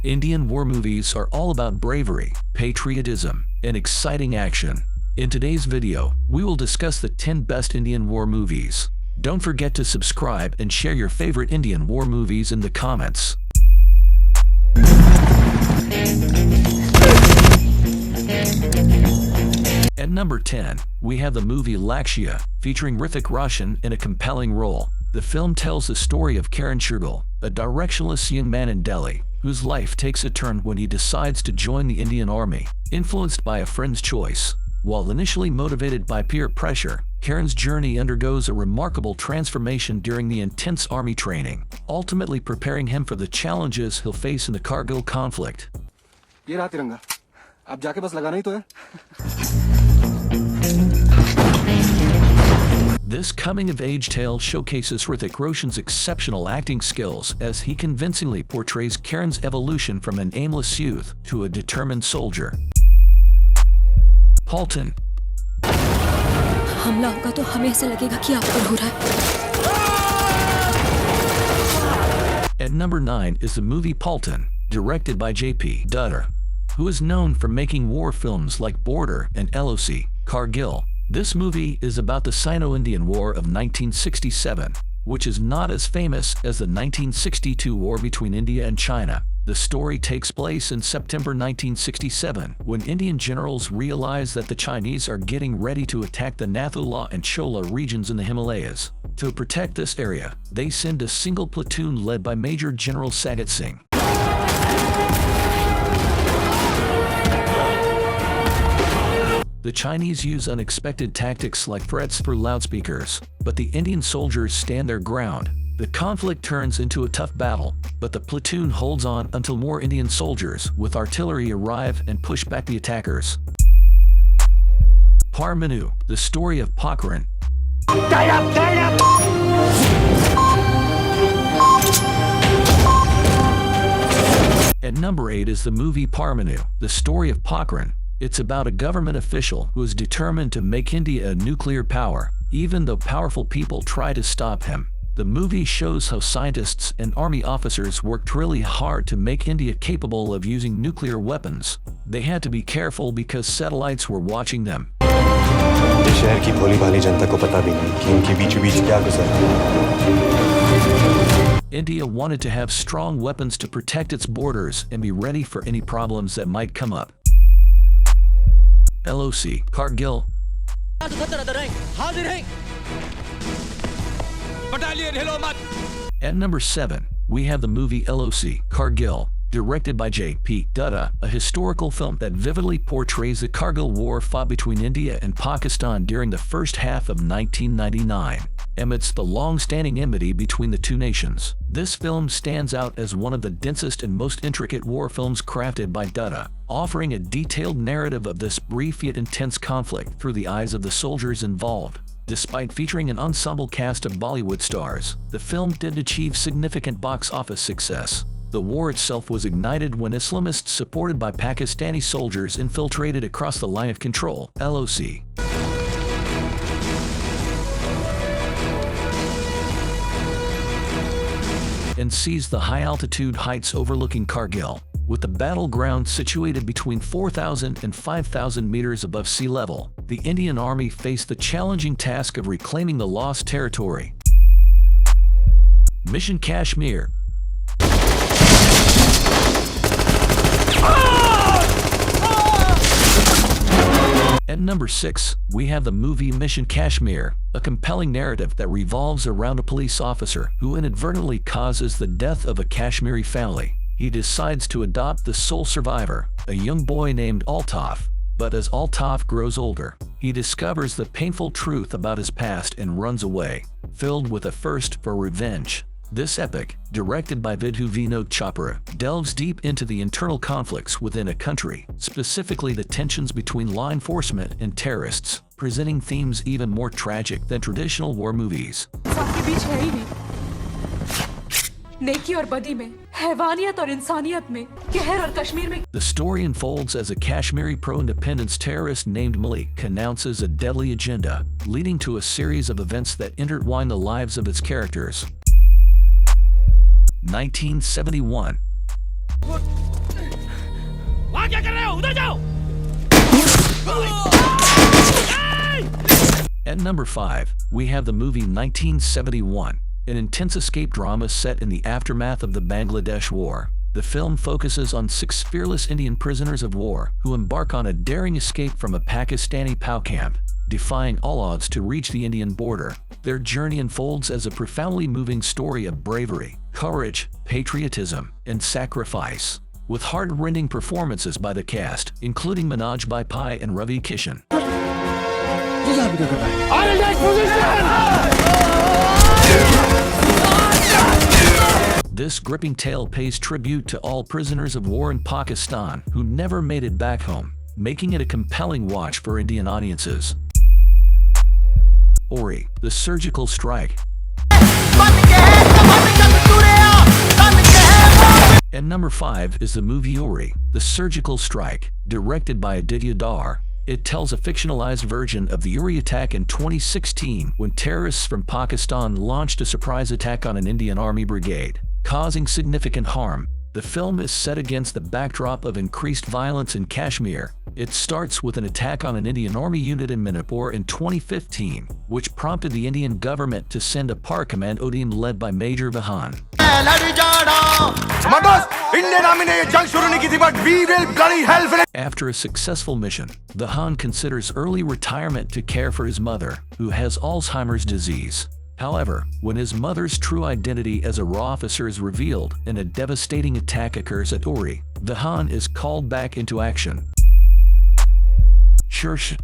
Indian war movies are all about bravery, patriotism, and exciting action. In today's video, we will discuss the 10 best Indian war movies. Don't forget to subscribe and share your favorite Indian war movies in the comments. At number 10, we have the movie Lakshya, featuring Hrithik Roshan in a compelling role. The film tells the story of Karan Shergill, a directionless young man in Delhi, whose life takes a turn when he decides to join the Indian Army, influenced by a friend's choice. While initially motivated by peer pressure, Karan's journey undergoes a remarkable transformation during the intense army training, ultimately preparing him for the challenges he'll face in the Kargil conflict. ये रहा तिरंगा, अब जाके बस लगाना ही तो है। This coming-of-age tale showcases Hrithik Roshan's exceptional acting skills as he convincingly portrays Karan's evolution from an aimless youth to a determined soldier. Paltan. हमला होगा तो हमें ऐसा लगेगा कि आप पर हो रहा है। At number 9 is the movie Paltan, directed by J.P. Dutta, who is known for making war films like Border and LOC, Kargil. This movie is about the Sino-Indian War of 1967, which is not as famous as the 1962 war between India and China. The story takes place in September 1967, when Indian generals realize that the Chinese are getting ready to attack the Nathula and Chola regions in the Himalayas. To protect this area, they send a single platoon led by Major General Sagat Singh. The Chinese use unexpected tactics like threats through loudspeakers, but the Indian soldiers stand their ground. The conflict turns into a tough battle, but the platoon holds on until more Indian soldiers with artillery arrive and push back the attackers. Parmanu, the story of Pokhran. At number 8 is the movie Parmanu, the story of Pokhran. It's about a government official who is determined to make India a nuclear power, even though powerful people try to stop him. The movie shows how scientists and army officers worked really hard to make India capable of using nuclear weapons. They had to be careful because satellites were watching them. शहर की भोली-भाली जनता को पता भी नहीं कि इनके बीचों-बीच क्या गुजर रहा है। India wanted to have strong weapons to protect its borders and be ready for any problems that might come up. LOC, Kargil. At number 7, we have the movie LOC, Kargil, directed by J.P. Dutta, a historical film that vividly portrays the Kargil War fought between India and Pakistan during the first half of 1999. Amidst the long-standing enmity between the two nations, this film stands out as one of the densest and most intricate war films crafted by Dutta, offering a detailed narrative of this brief yet intense conflict through the eyes of the soldiers involved. Despite featuring an ensemble cast of Bollywood stars, the film did achieve significant box office success. The war itself was ignited when Islamists supported by Pakistani soldiers infiltrated across the line of control, LOC. And seized the high-altitude heights overlooking Kargil, with the battleground situated between 4,000 and 5,000 meters above sea level. The Indian Army faced the challenging task of reclaiming the lost territory. Mission Kashmir. At number 6, we have the movie Mission Kashmir, a compelling narrative that revolves around a police officer who inadvertently causes the death of a Kashmiri family. He decides to adopt the sole survivor, a young boy named Altaf. But as Altaf grows older, he discovers the painful truth about his past and runs away, filled with a thirst for revenge. This epic, directed by Vidhu Vinod Chopra, delves deep into the internal conflicts within a country, specifically the tensions between law enforcement and terrorists, presenting themes even more tragic than traditional war movies. The story unfolds as a Kashmiri pro-independence terrorist named Malik announces a deadly agenda, leading to a series of events that intertwine the lives of its characters. 1971. At number 5, we have the movie 1971, an intense escape drama set in the aftermath of the Bangladesh War. The film focuses on 6 fearless Indian prisoners of war who embark on a daring escape from a Pakistani POW camp, defying all odds to reach the Indian border. Their journey unfolds as a profoundly moving story of bravery, courage, patriotism, and sacrifice, with heart-rending performances by the cast, including Manoj Bajpayee and Ravi Kishan. This gripping tale pays tribute to all prisoners of war in Pakistan who never made it back home, making it a compelling watch for Indian audiences. Uri, The Surgical Strike. At number 5 is the movie Uri, The Surgical Strike, directed by Aditya Dar. It tells a fictionalized version of the Uri attack in 2016 when terrorists from Pakistan launched a surprise attack on an Indian Army brigade, causing significant harm. The film is set against the backdrop of increased violence in Kashmir. It starts with an attack on an Indian Army unit in Manipur in 2015, which prompted the Indian government to send a Par Commando team led by Major Vahan. After a successful mission, Vahan considers early retirement to care for his mother, who has Alzheimer's disease. However, when his mother's true identity as a RAW officer is revealed and a devastating attack occurs at Uri, Vahan is called back into action. Shersha.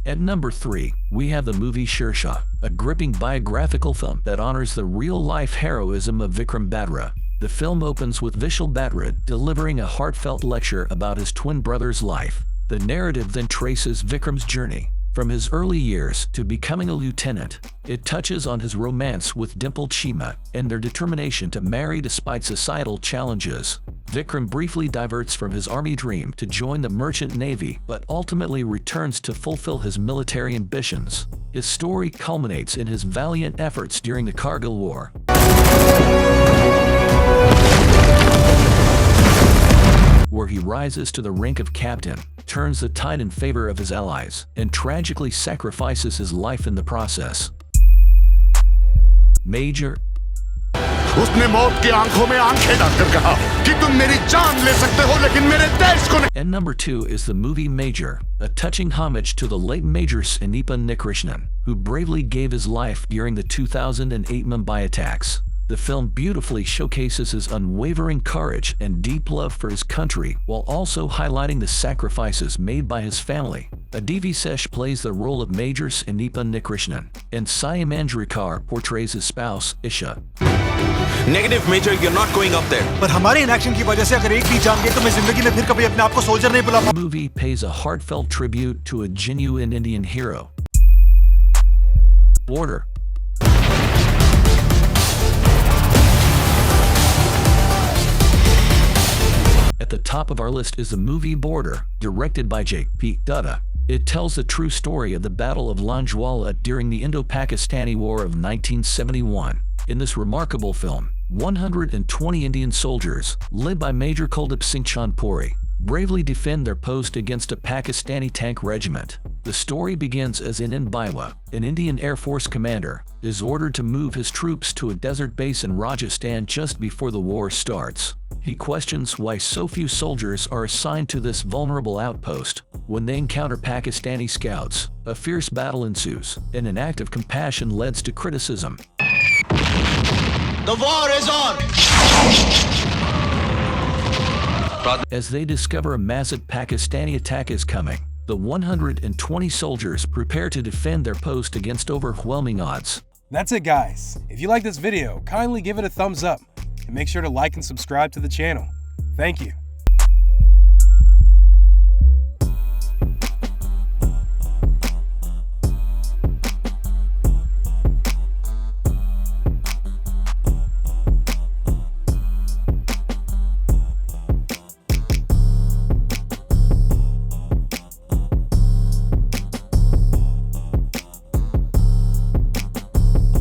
At number 3, we have the movie Shersha, a gripping biographical film that honors the real-life heroism of Vikram Batra. The film opens with Vishal Batra delivering a heartfelt lecture about his twin brother's life. The narrative then traces Vikram's journey, from his early years to becoming a lieutenant. It touches on his romance with Dimple Chima and their determination to marry despite societal challenges. Vikram briefly diverts from his army dream to join the merchant navy, but ultimately returns to fulfill his military ambitions. His story culminates in his valiant efforts during the Kargil War, where he rises to the rank of captain, turns the tide in favor of his allies, and tragically sacrifices his life in the process. Major. And number 2 is the movie Major, a touching homage to the late Major Sandeep Unnikrishnan, who bravely gave his life during the 2008 Mumbai attacks. The film beautifully showcases his unwavering courage and deep love for his country while also highlighting the sacrifices made by his family. Aditi Visesh plays the role of Major Sandeep Unnikrishnan, and Sai Manjrekar portrays his spouse, Isha. Negative, Major, you're not going up there. पर हमारे inaction की वजह से अगर एक भी जान गए तो मैं जिंदगी में फिर कभी अपने आप को सोल्जर नहीं बुला The movie pays a heartfelt tribute to a genuine Indian hero. Border. At the top of our list is the movie Border, directed by J.P. Dutta. It tells the true story of the Battle of Lonjwala during the Indo-Pakistani War of 1971. In this remarkable film, 120 Indian soldiers, led by Major Kuldip Singh Chandpuri, bravely defend their post against a Pakistani tank regiment. The story begins as N.N. Baiwa, an Indian Air Force commander, is ordered to move his troops to a desert base in Rajasthan just before the war starts. He questions why so few soldiers are assigned to this vulnerable outpost. When they encounter Pakistani scouts, a fierce battle ensues, and an act of compassion leads to criticism. The war is on! As they discover a massive Pakistani attack is coming, the 120 soldiers prepare to defend their post against overwhelming odds. That's it, guys. If you like this video, kindly give it a thumbs up and make sure to like and subscribe to the channel. Thank you.